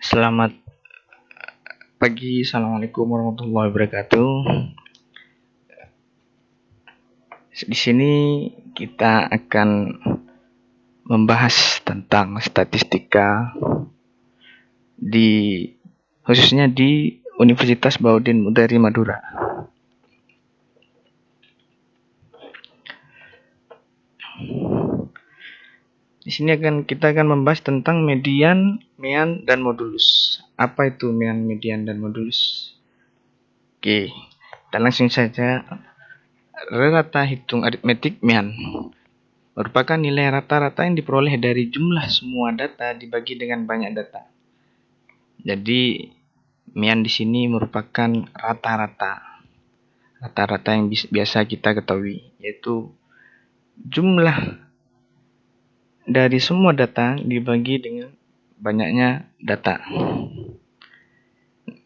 Selamat pagi, assalamualaikum warahmatullahi wabarakatuh. Di sini kita akan membahas tentang statistika khususnya di Universitas Baudin Utari Madura. Di sini kita akan membahas tentang median, mean, dan modulus. Apa itu mean, median, dan modulus? Oke, kita langsung saja. Rata hitung aritmetik mean merupakan nilai rata-rata yang diperoleh dari jumlah semua data dibagi dengan banyak data. Jadi mean di sini merupakan rata-rata yang biasa kita ketahui, yaitu jumlah dari semua data dibagi dengan banyaknya data.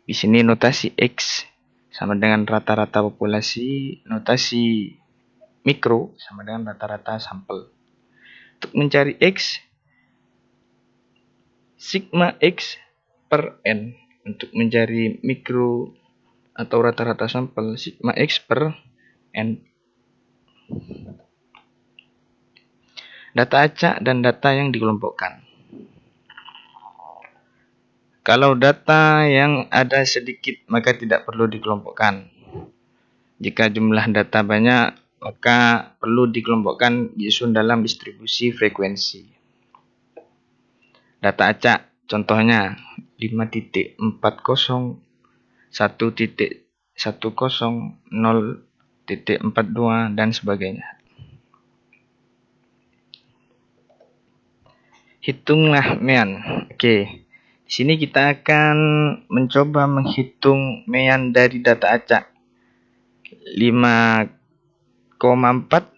Di sini notasi X sama dengan rata-rata populasi, notasi mikro sama dengan rata-rata sampel. Untuk mencari X, sigma X per N. Untuk mencari mikro atau rata-rata sampel, sigma X per N. Data acak dan data yang dikelompokkan. Kalau data yang ada sedikit, maka tidak perlu dikelompokkan. Jika jumlah data banyak, maka perlu dikelompokkan disusun dalam distribusi frekuensi. Data acak, contohnya 5.40, 1.10, 0.42, dan sebagainya. Hitunglah mean. Oke. Di sini kita akan mencoba menghitung mean dari data acak. 5,4,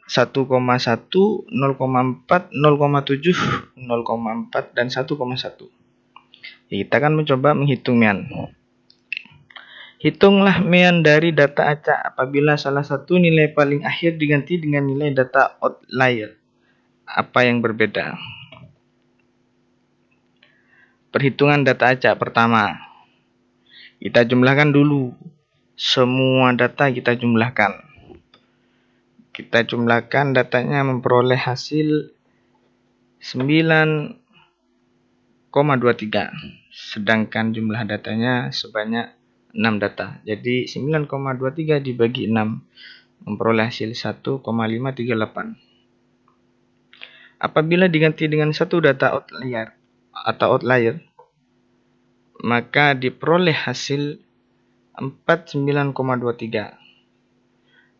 1,1, 0,4, 0,7, 0,4, dan 1,1. Kita akan mencoba menghitung mean. Hitunglah mean dari data acak apabila salah satu nilai paling akhir diganti dengan nilai data outlier. Apa yang berbeda? Perhitungan data acak pertama. Kita jumlahkan dulu. Semua data kita jumlahkan. Kita jumlahkan datanya memperoleh hasil 9,23. Sedangkan jumlah datanya sebanyak 6 data. Jadi 9,23 dibagi 6 memperoleh hasil 1,538. Apabila diganti dengan satu data outlier, maka diperoleh hasil 49,23.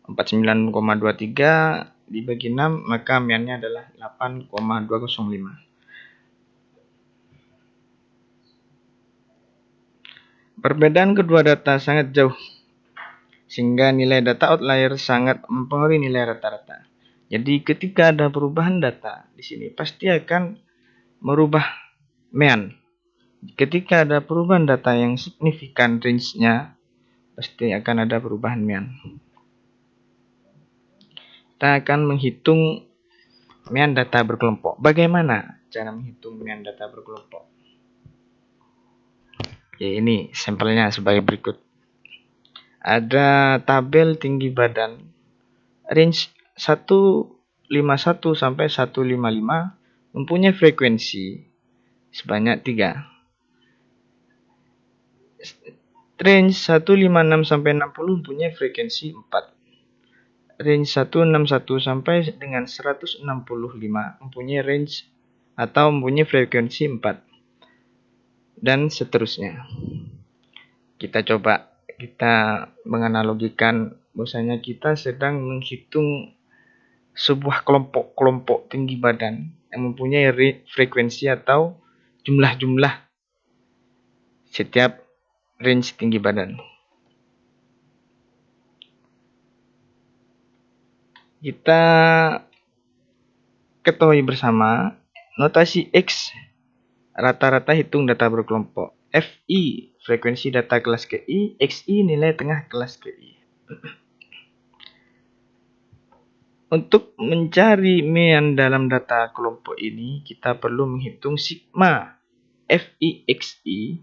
49,23 dibagi 6, maka meannya adalah 8,205. Perbedaan kedua data sangat jauh, sehingga nilai data outlier sangat mempengaruhi nilai rata-rata. Jadi ketika ada perubahan data di sini pasti akan merubah mean. Ketika ada perubahan data yang signifikan range-nya, pasti akan ada perubahan mean. Kita akan menghitung mean data berkelompok. Bagaimana cara menghitung mean data berkelompok? Ya, ini sampelnya sebagai berikut. Ada tabel tinggi badan range 151 sampai 155 mempunyai frekuensi sebanyak 3. Range 156 sampai 60 mempunyai frekuensi 4. Range 161 sampai dengan 165 mempunyai range atau mempunyai frekuensi 4. Dan seterusnya. Kita menganalogikan bahwasanya kita sedang menghitung sebuah kelompok tinggi badan yang mempunyai frekuensi atau jumlah-jumlah setiap range tinggi badan. Kita ketahui bersama notasi X rata-rata hitung data berkelompok. FI frekuensi data kelas KI, XI nilai tengah kelas KI. Untuk mencari mean dalam data kelompok ini, kita perlu menghitung sigma FI XI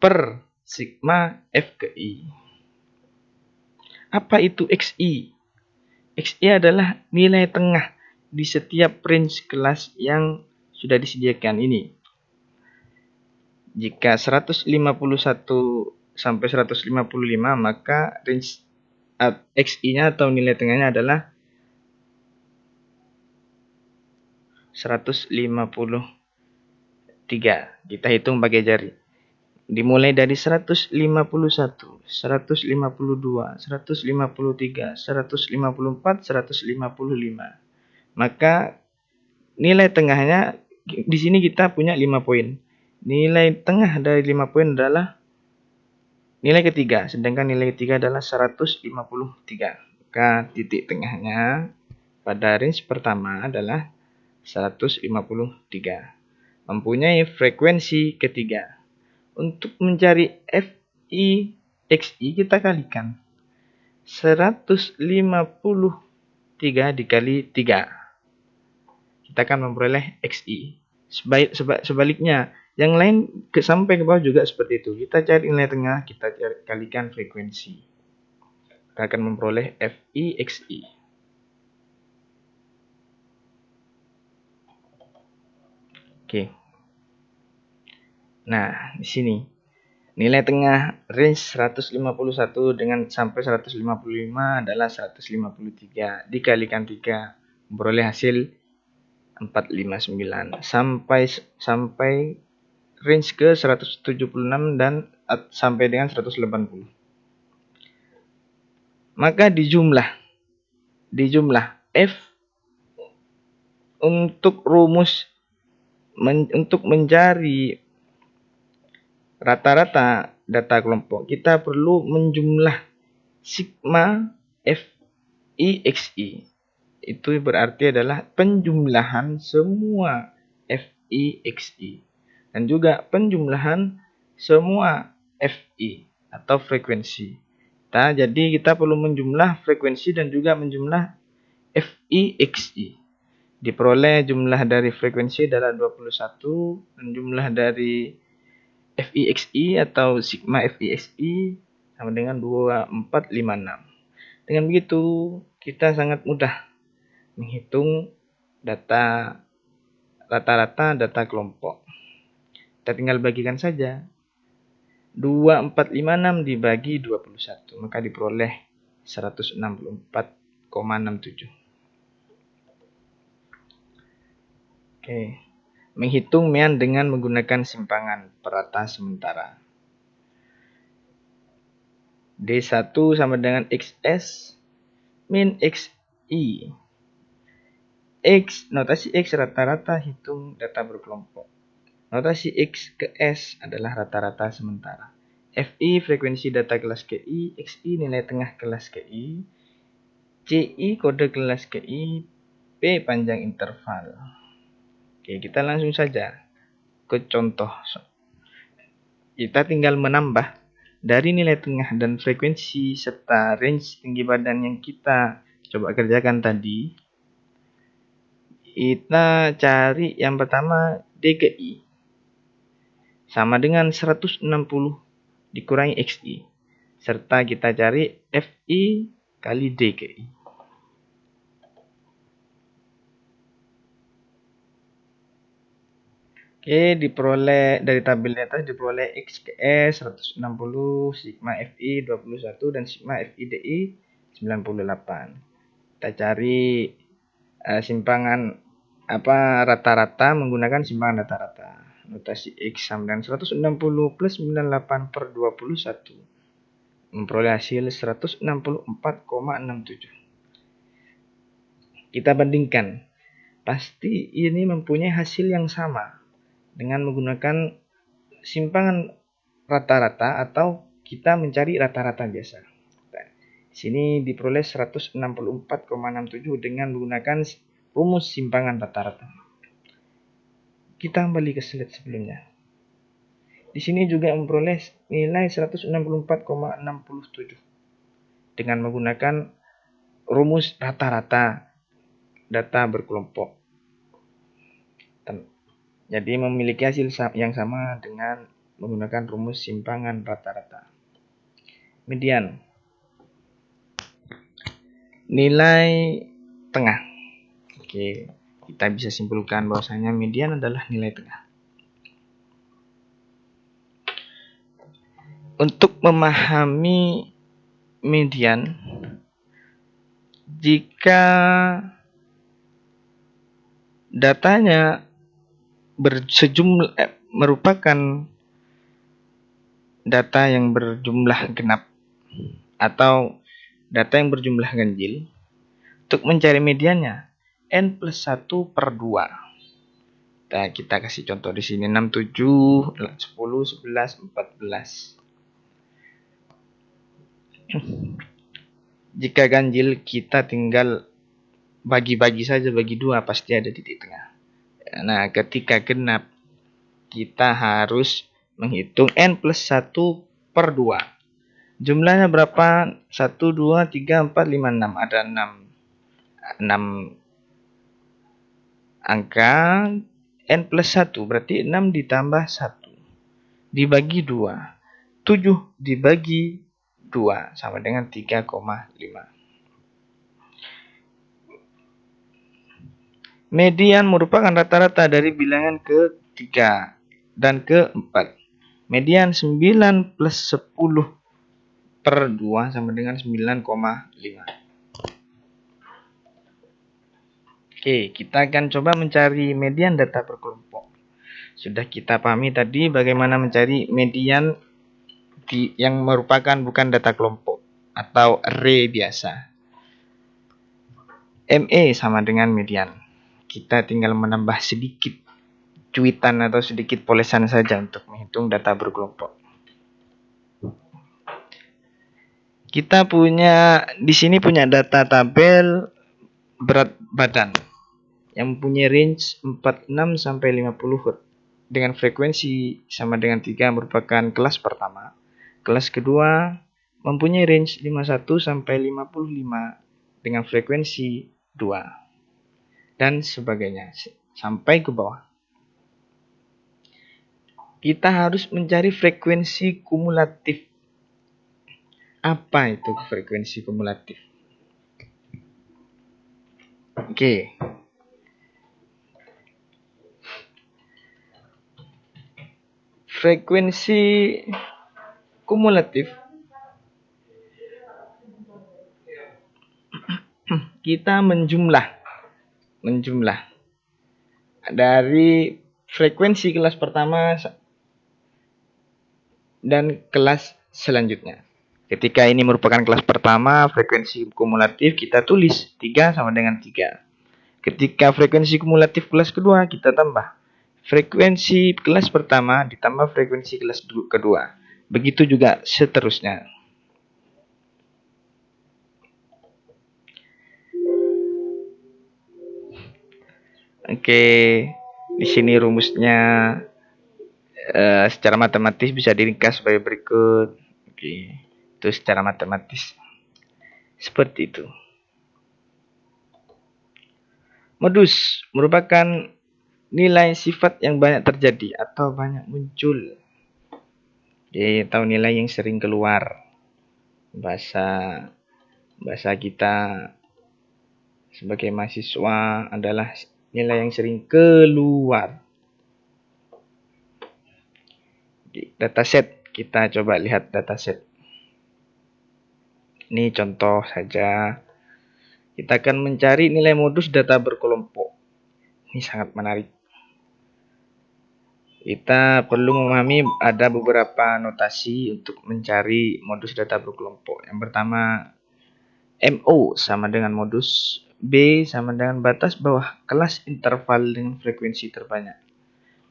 per sigma F ke I. Apa itu XI? XI adalah nilai tengah di setiap range kelas yang sudah disediakan ini. Jika 151 sampai 155, maka range XI-nya atau nilai tengahnya adalah 153. Kita hitung pakai jari. Dimulai dari 151, 152, 153, 154, 155. Maka nilai tengahnya di sini kita punya 5 poin. Nilai tengah dari 5 poin adalah nilai ketiga, sedangkan nilai ketiga adalah 153. Maka titik tengahnya pada range pertama adalah 153. Mempunyai frekuensi ketiga. Untuk mencari Fi Xi kita kalikan 153 dikali 3. Kita akan memperoleh Xi. Sebaliknya, yang lain sampai ke bawah juga seperti itu. Kita cari nilai tengah, kita kalikan frekuensi. Kita akan memperoleh Fi Xi. Oke. Nah, di sini nilai tengah range 151 dengan sampai 155 adalah 153. Dikalikan 3 memperoleh hasil 459 sampai range ke 176 dan sampai dengan 180. Maka dijumlah F untuk rumus untuk mencari rata-rata data kelompok, kita perlu menjumlah sigma Fi Xi. Itu berarti adalah penjumlahan semua Fi Xi dan juga penjumlahan semua Fi atau frekuensi. Jadi kita perlu menjumlah frekuensi dan juga menjumlah Fi Xi. Diperoleh jumlah dari frekuensi adalah 21 dan jumlah dari Fi Xi atau sigma Fi Xi sama dengan 2456. Dengan begitu, kita sangat mudah menghitung data rata-rata data kelompok. Kita tinggal bagikan saja. 2456 dibagi 21, maka diperoleh 164,67. Oke. Menghitung mean dengan menggunakan simpangan perata sementara. D1 sama dengan XS min XI. Notasi X rata-rata hitung data berkelompok. Notasi X ke S adalah rata-rata sementara. Fi frekuensi data kelas KI, Xi nilai tengah kelas KI, Ci kode kelas KI, P panjang interval. Oke, kita langsung saja ke contoh. Kita tinggal menambah dari nilai tengah dan frekuensi serta range tinggi badan yang kita coba kerjakan tadi. Kita cari yang pertama D ke I sama dengan 160 dikurangi Xi, serta kita cari Fi kali D ke I. Oke, diperoleh dari tabelnya tadi diperoleh X ke S 160, sigma Fi 21 dan sigma Fi DI 98. Kita cari simpangan rata-rata menggunakan simpangan rata-rata. Notasi X sama dengan 160 plus 98 per 21. Memperoleh hasil 164,67. Kita bandingkan. Pasti ini mempunyai hasil yang sama dengan menggunakan simpangan rata-rata atau kita mencari rata-rata biasa. Di sini diperoleh 164,67 dengan menggunakan rumus simpangan rata-rata. Kita kembali ke slide sebelumnya. Di sini juga memperoleh nilai 164,67 dengan menggunakan rumus rata-rata data berkelompok. Jadi memiliki hasil yang sama dengan menggunakan rumus simpangan rata-rata. Median, nilai tengah. Oke, kita bisa simpulkan bahwasanya median adalah nilai tengah. Untuk memahami median, jika datanya merupakan data yang berjumlah genap atau data yang berjumlah ganjil, untuk mencari mediannya n plus 1 per 2. Nah, kita kasih contoh di sini 6, 7, 10, 11, 14. Jika ganjil, kita tinggal bagi-bagi saja, bagi 2, pasti ada titik tengah. Nah, ketika genap, kita harus menghitung n plus 1 per 2. Jumlahnya berapa? 1, 2, 3, 4, 5, 6. Ada 6 angka. N plus 1 berarti 6 ditambah 1 dibagi 2. 7 dibagi 2 sama dengan 3,5. Median merupakan rata-rata dari bilangan ke-3 dan ke-4. Median 9 plus 10 per 2 sama dengan 9,5. Oke, kita akan coba mencari median data per kelompok. Sudah kita pahami tadi bagaimana mencari median yang merupakan bukan data kelompok atau array biasa. ME sama dengan median. Kita tinggal menambah sedikit cuitan atau sedikit polesan saja untuk menghitung data berkelompok. Kita di sini punya data tabel berat badan yang mempunyai range 46 sampai 50 Hz dengan frekuensi sama dengan 3 merupakan kelas pertama. Kelas kedua mempunyai range 51 sampai 55 dengan frekuensi 2 dan sebagainya sampai ke bawah. Kita harus mencari frekuensi kumulatif. Apa itu frekuensi kumulatif? Oke. Frekuensi kumulatif kita menjumlah dari frekuensi kelas pertama dan kelas selanjutnya. Ketika ini merupakan kelas pertama, frekuensi kumulatif kita tulis 3 sama dengan 3. Ketika frekuensi kumulatif kelas kedua, kita tambah frekuensi kelas pertama ditambah frekuensi kelas kedua. Begitu juga seterusnya. Oke, di sini rumusnya secara matematis bisa diringkas sebagai berikut. Oke, itu secara matematis seperti itu. Modus merupakan nilai sifat yang banyak terjadi atau banyak muncul. Atau nilai yang sering keluar. Bahasa kita sebagai mahasiswa adalah nilai yang sering keluar. Di dataset, kita coba lihat dataset. Ini contoh saja. Kita akan mencari nilai modus data berkelompok. Ini sangat menarik. Kita perlu memahami ada beberapa notasi untuk mencari modus data berkelompok. Yang pertama, MO sama dengan modus, B sama dengan batas bawah kelas interval dengan frekuensi terbanyak.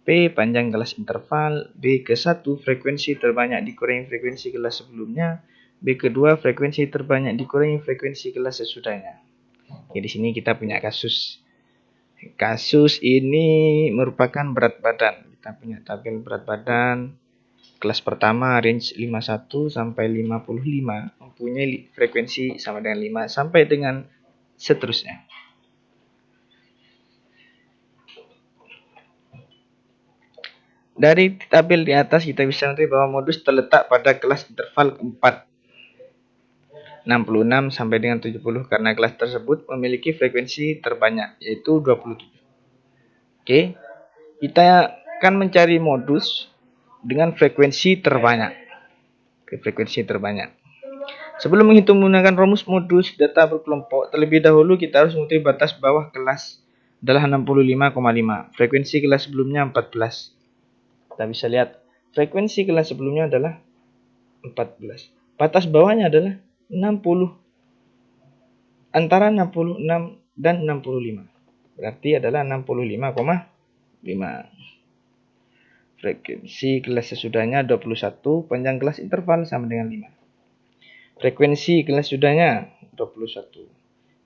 P panjang kelas interval, B ke-1 frekuensi terbanyak dikurangi frekuensi kelas sebelumnya, B kedua frekuensi terbanyak dikurangi frekuensi kelas sesudahnya. Oke, di sini kita punya kasus. Kasus ini merupakan berat badan. Kita punya tabel berat badan. Kelas pertama range 51 sampai 55 mempunyai frekuensi sama dengan 5 sampai dengan seterusnya. Dari tabel di atas kita bisa mengetahui bahwa modus terletak pada kelas interval 4, 66 sampai dengan 70 karena kelas tersebut memiliki frekuensi terbanyak yaitu 27. Oke, kita akan mencari modus dengan frekuensi terbanyak. Frekuensi terbanyak. Sebelum menghitung menggunakan rumus modus data berkelompok, terlebih dahulu kita harus mengetahui batas bawah kelas adalah 65,5. Frekuensi kelas sebelumnya 14. Kita bisa lihat frekuensi kelas sebelumnya adalah 14. Batas bawahnya adalah 60. Antara 66 dan 65. Berarti adalah 65,5. Frekuensi kelas sesudahnya 21. Panjang kelas interval sama dengan 5. Frekuensi kelas sesudahnya 21.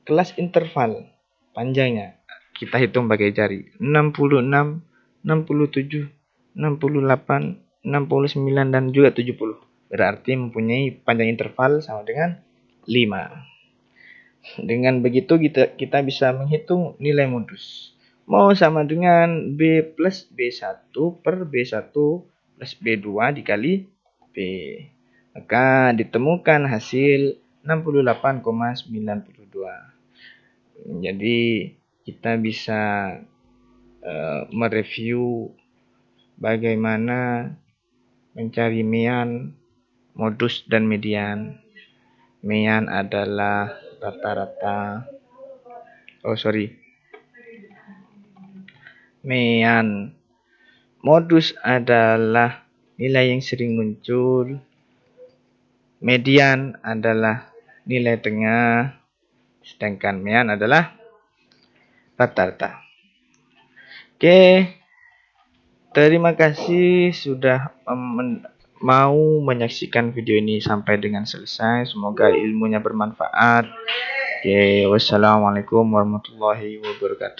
Kelas interval panjangnya kita hitung pakai jari. 66, 67, 68, 69 dan juga 70. Berarti mempunyai panjang interval sama dengan 5. Dengan begitu kita bisa menghitung nilai modus. Mau sama dengan B plus B1 per B1 plus B2 dikali B. Maka ditemukan hasil 68,92. Jadi kita bisa mereview bagaimana mencari mean, modus, dan median. Mean adalah rata-rata. Mean. Modus adalah nilai yang sering muncul. Median adalah nilai tengah. Sedangkan mean adalah rata-rata. Oke. Terima kasih sudah mau menyaksikan video ini sampai dengan selesai. Semoga ilmunya bermanfaat. Oke, wassalamualaikum warahmatullahi wabarakatuh.